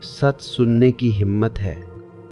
सच सुनने की हिम्मत है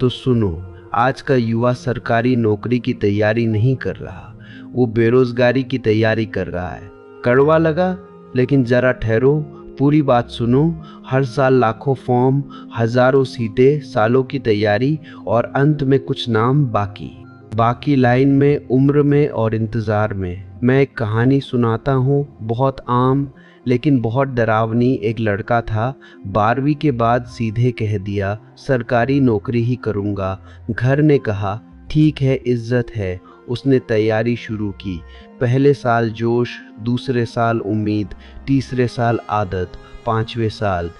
तो सुनो। आज का युवा सरकारी नौकरी की तैयारी नहीं कर रहा, वो बेरोजगारी की तैयारी कर रहा है। कड़वा लगा, लेकिन जरा ठहरो, पूरी बात सुनो। हर साल लाखों फॉर्म, हजारों सीटें, सालों की तैयारी और अंत में कुछ नाम बाकी। बाकी लाइन में, उम्र में और इंतजार में। मैं एक कहानी सुनाता हूँ, बहुत आम लेकिन बहुत डरावनी। एक लड़का था, 12वीं के बाद सीधे कह दिया सरकारी नौकरी ही करूँगा। घर ने कहा ठीक है, इज्जत है। उसने तैयारी शुरू की। पहले साल जोश, दूसरे साल उम्मीद, तीसरे साल आदत, 5वें साल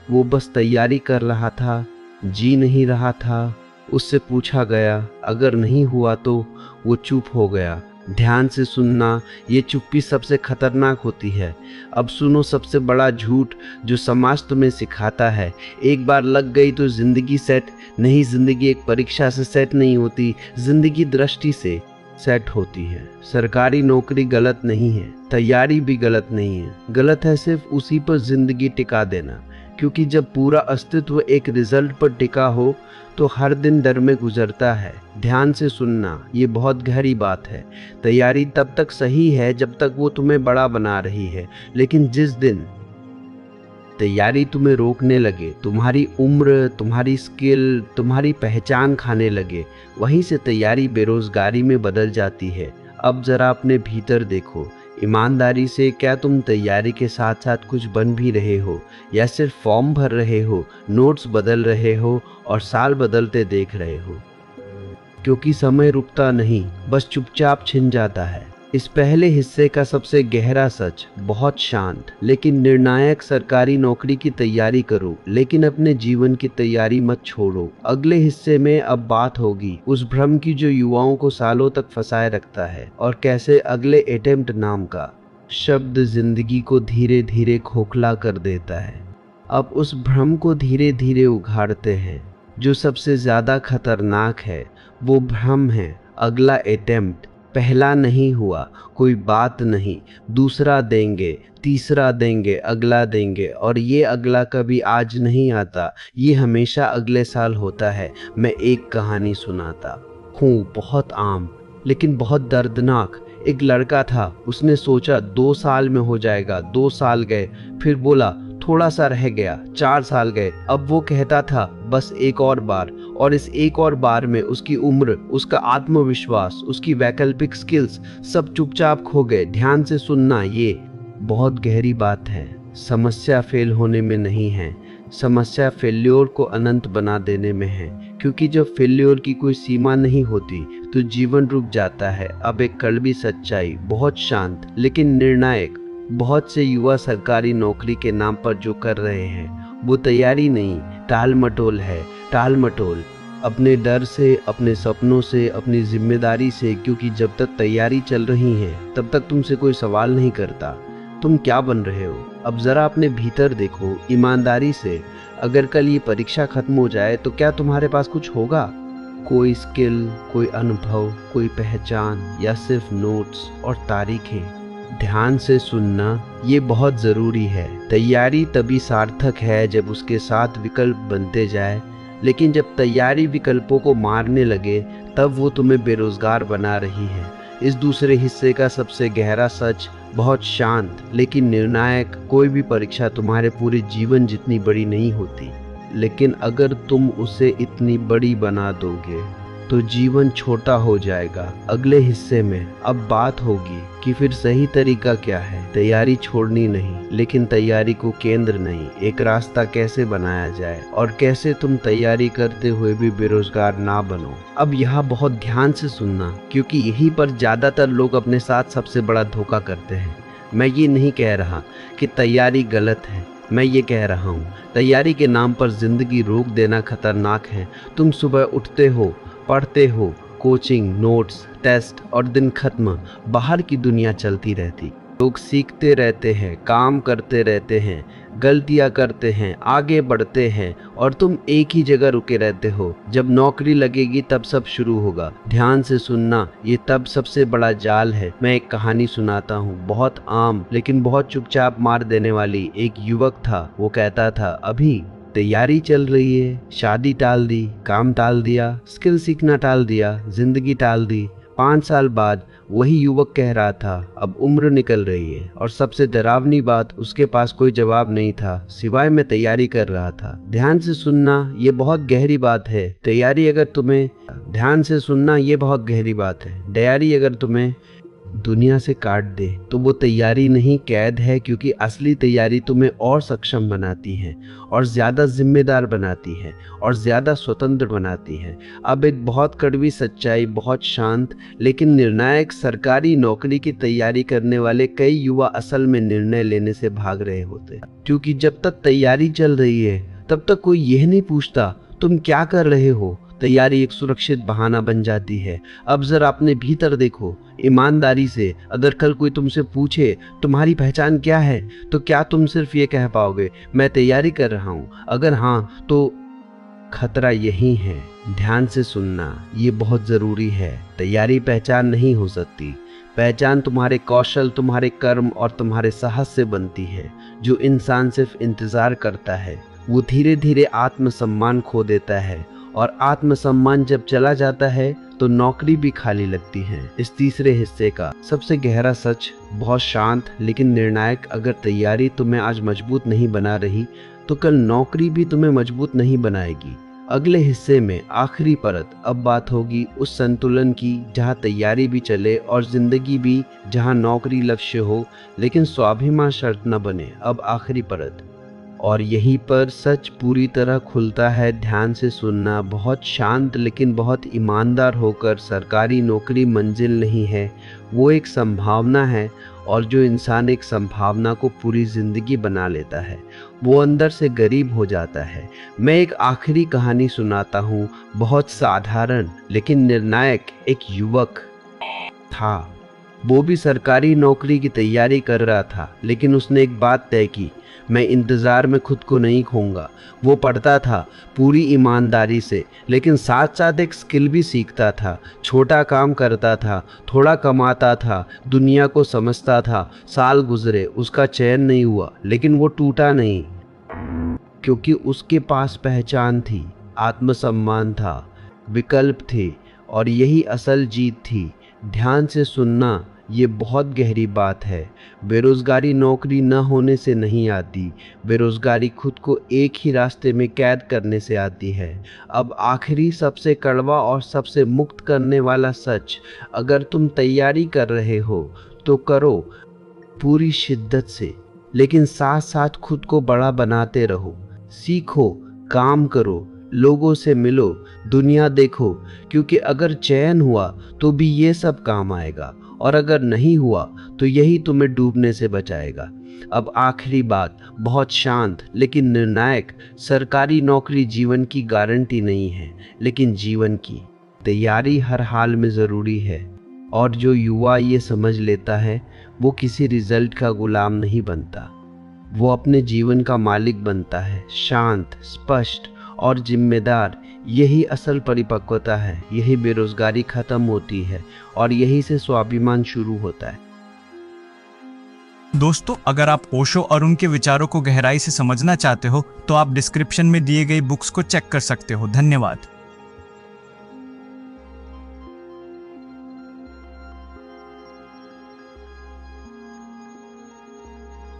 वो बस तैयारी कर रहा था, जी नहीं रहा था। उससे पूछा गया अगर नहीं हुआ तो? वो चुप हो गया। ध्यान से सुनना, ये चुप्पी सबसे खतरनाक होती है। अब सुनो सबसे बड़ा झूठ जो समाज तुम्हें सिखाता है। एक बार लग गई तो जिंदगी सेट नहीं। जिंदगी एक परीक्षा से सेट नहीं होती, जिंदगी दृष्टि से सेट होती है। सरकारी नौकरी गलत नहीं है, तैयारी भी गलत नहीं है। गलत है सिर्फ उसी पर जिंदगी टिका देना, क्योंकि जब पूरा अस्तित्व एक रिजल्ट पर टिका हो तो हर दिन डर में गुजरता है। ध्यान से सुनना, ये बहुत गहरी बात है। तैयारी तब तक सही है जब तक वो तुम्हें बड़ा बना रही है, लेकिन जिस दिन तैयारी तुम्हें रोकने लगे, तुम्हारी उम्र, तुम्हारी स्किल, तुम्हारी पहचान खाने लगे, वहीं से तैयारी बेरोजगारी में बदल जाती है। अब जरा अपने भीतर देखो, ईमानदारी से, क्या तुम तैयारी के साथ साथ कुछ बन भी रहे हो, या सिर्फ फॉर्म भर रहे हो, नोट्स बदल रहे हो और साल बदलते देख रहे हो? क्योंकि समय रुकता नहीं, बस चुपचाप छिन जाता है। इस पहले हिस्से का सबसे गहरा सच, बहुत शांत लेकिन निर्णायक, सरकारी नौकरी की तैयारी करो, लेकिन अपने जीवन की तैयारी मत छोड़ो। अगले हिस्से में अब बात होगी उस भ्रम की जो युवाओं को सालों तक फंसाए रखता है, और कैसे अगले अटेम्प्ट नाम का शब्द जिंदगी को धीरे धीरे खोखला कर देता है। अब उस भ्रम को धीरे धीरे उघाड़ते हैं। जो सबसे ज्यादा खतरनाक है वो भ्रम है अगला अटेम्प्ट। पहला नहीं हुआ, कोई बात नहीं, दूसरा देंगे, तीसरा देंगे, अगला देंगे, और ये अगला कभी आज नहीं आता, ये हमेशा अगले साल होता है। मैं एक कहानी सुनाता हूँ, बहुत आम लेकिन बहुत दर्दनाक। एक लड़का था, उसने सोचा 2 साल में हो जाएगा। 2 साल गए, फिर बोला थोड़ा सा रह गया। 4 साल गए, अब वो कहता था बस एक और बार। और इस एक और बार में उसकी उम्र, उसका आत्मविश्वास, उसकी वैकल्पिक स्किल्स सब चुपचाप खो गए। ध्यान से सुनना, ये बहुत गहरी बात है। समस्या फेल होने में नहीं है, समस्या फेल्योर को अनंत बना देने में है। क्योंकि जब फेल्योर की कोई सीमा नहीं होती तो जीवन रुक जाता है। अब एक कड़वी सच्चाई, बहुत शांत लेकिन निर्णायक। बहुत से युवा सरकारी नौकरी के नाम पर जो कर रहे हैं वो तैयारी नहीं, टाल मटोल है। टाल मटोल अपने डर से, अपने सपनों से, अपनी जिम्मेदारी से। क्योंकि जब तक तैयारी चल रही है तब तक तुमसे कोई सवाल नहीं करता तुम क्या बन रहे हो। अब जरा अपने भीतर देखो, ईमानदारी से। अगर कल ये परीक्षा खत्म हो जाए तो क्या तुम्हारे पास कुछ होगा? कोई स्किल, कोई अनुभव, कोई पहचान, या सिर्फ नोट्स और तारीखें? ध्यान से सुनना, ये बहुत ज़रूरी है। तैयारी तभी सार्थक है जब उसके साथ विकल्प बनते जाए, लेकिन जब तैयारी विकल्पों को मारने लगे तब वो तुम्हें बेरोजगार बना रही है। इस दूसरे हिस्से का सबसे गहरा सच, बहुत शांत लेकिन निर्णायक। कोई भी परीक्षा तुम्हारे पूरे जीवन जितनी बड़ी नहीं होती, लेकिन अगर तुम उसे इतनी बड़ी बना दोगे तो जीवन छोटा हो जाएगा। अगले हिस्से में अब बात होगी कि फिर सही तरीका क्या है। तैयारी छोड़नी नहीं, लेकिन तैयारी को केंद्र नहीं, एक रास्ता कैसे बनाया जाए, और कैसे तुम तैयारी करते हुए भी बेरोजगार ना बनो। अब यहाँ बहुत ध्यान से सुनना, क्योंकि यहीं पर ज्यादातर लोग अपने साथ सबसे बड़ा धोखा करते हैं। मैं ये नहीं कह रहा कि तैयारी गलत है, मैं ये कह रहा हूँ तैयारी के नाम पर जिंदगी रोक देना खतरनाक है। तुम सुबह उठते हो, पढ़ते हो, कोचिंग, नोट्स, टेस्ट, और दिन खत्म, बाहर की दुनिया चलती रहती। लोग सीखते रहते हैं, काम करते रहते हैं, गलतियां करते हैं, आगे बढ़ते हैं, और तुम एक ही जगह रुके रहते हो। जब नौकरी लगेगी तब सब शुरू होगा। ध्यान से सुनना, ये तब सबसे बड़ा जाल है। मैं एक कहानी सुनाता हूँ, बहुत आम लेकिन बहुत चुपचाप मार देने वाली। एक युवक था, वो कहता था अभी तैयारी चल रही है, शादी टाल दी, काम टाल दिया, स्किल सीखना टाल दिया, जिंदगी टाल दी। 5 साल बाद वही युवक कह रहा था अब उम्र निकल रही है, और सबसे डरावनी बात उसके पास कोई जवाब नहीं था सिवाय मैं तैयारी कर रहा था। ध्यान से सुनना, ये बहुत गहरी बात है। तैयारी अगर तुम्हें ध्यान से सुनना, ये बहुत गहरी बात है। तैयारी अगर तुम्हें दुनिया से काट दे तो वो तैयारी नहीं, कैद है, क्योंकि असली तैयारी तुम्हें और सक्षम बनाती है, और ज्यादा जिम्मेदार बनाती है, और ज्यादा स्वतंत्र बनाती है। अब एक बहुत कड़वी सच्चाई, बहुत शांत लेकिन निर्णायक, सरकारी नौकरी की तैयारी करने वाले कई युवा असल में निर्णय लेने से भाग रहे होते हैं, क्योंकि जब तक तैयारी चल रही है तब तक कोई यह नहीं पूछता तुम क्या कर रहे हो। तैयारी एक सुरक्षित बहाना बन जाती है। अब जरा अपने भीतर देखो, ईमानदारी से, अगर कल कोई तुमसे पूछे तुम्हारी पहचान क्या है, तो क्या तुम सिर्फ ये कह पाओगे मैं तैयारी कर रहा हूँ? अगर हाँ, तो खतरा यही है। ध्यान से सुनना, ये बहुत जरूरी है। तैयारी पहचान नहीं हो सकती। पहचान तुम्हारे कौशल, तुम्हारे कर्म और तुम्हारे साहस से बनती है। जो इंसान सिर्फ इंतजार करता है वो धीरे धीरे आत्मसम्मान खो देता है, और आत्मसम्मान जब चला जाता है तो नौकरी भी खाली लगती है। इस तीसरे हिस्से का सबसे गहरा सच, बहुत शांत लेकिन निर्णायक, अगर तैयारी तुम्हें आज मजबूत नहीं बना रही तो कल नौकरी भी तुम्हें मजबूत नहीं बनाएगी। अगले हिस्से में आखिरी परत, अब बात होगी उस संतुलन की जहां तैयारी भी चले और जिंदगी भी, जहां नौकरी लक्ष्य हो लेकिन स्वाभिमान शर्त न बने। अब आखिरी परत, और यहीं पर सच पूरी तरह खुलता है। ध्यान से सुनना, बहुत शांत लेकिन बहुत ईमानदार होकर, सरकारी नौकरी मंजिल नहीं है, वो एक संभावना है। और जो इंसान एक संभावना को पूरी जिंदगी बना लेता है वो अंदर से गरीब हो जाता है। मैं एक आखिरी कहानी सुनाता हूँ। बहुत साधारण लेकिन निर्णायक एक युवक था। वो भी सरकारी नौकरी की तैयारी कर रहा था, लेकिन उसने एक बात तय की, मैं इंतज़ार में खुद को नहीं खोऊंगा। वो पढ़ता था पूरी ईमानदारी से, लेकिन साथ साथ एक स्किल भी सीखता था। छोटा काम करता था, थोड़ा कमाता था, दुनिया को समझता था। साल गुजरे, उसका चयन नहीं हुआ, लेकिन वो टूटा नहीं, क्योंकि उसके पास पहचान थी, आत्मसम्मान था, विकल्प थे, और यही असल जीत थी। ध्यान से सुनना, ये बहुत गहरी बात है। बेरोजगारी नौकरी न होने से नहीं आती, बेरोजगारी खुद को एक ही रास्ते में कैद करने से आती है। अब आखिरी, सबसे कड़वा और सबसे मुक्त करने वाला सच, अगर तुम तैयारी कर रहे हो तो करो पूरी शिद्दत से, लेकिन साथ साथ खुद को बड़ा बनाते रहो। सीखो, काम करो, लोगों से मिलो, दुनिया देखो, क्योंकि अगर चयन हुआ तो भी ये सब काम आएगा, और अगर नहीं हुआ तो यही तुम्हें डूबने से बचाएगा। अब आखिरी बात, बहुत शांत लेकिन निर्णायक, सरकारी नौकरी जीवन की गारंटी नहीं है, लेकिन जीवन की तैयारी हर हाल में ज़रूरी है। और जो युवा ये समझ लेता है वो किसी रिजल्ट का गुलाम नहीं बनता, वो अपने जीवन का मालिक बनता है, शांत, स्पष्ट और जिम्मेदार। यही असल परिपक्वता है, यही बेरोजगारी खत्म होती है, और यही से स्वाभिमान शुरू होता है। दोस्तों, अगर आप ओशो और उनके विचारों को गहराई से समझना चाहते हो तो आप डिस्क्रिप्शन में दिए गई बुक्स को चेक कर सकते हो। धन्यवाद।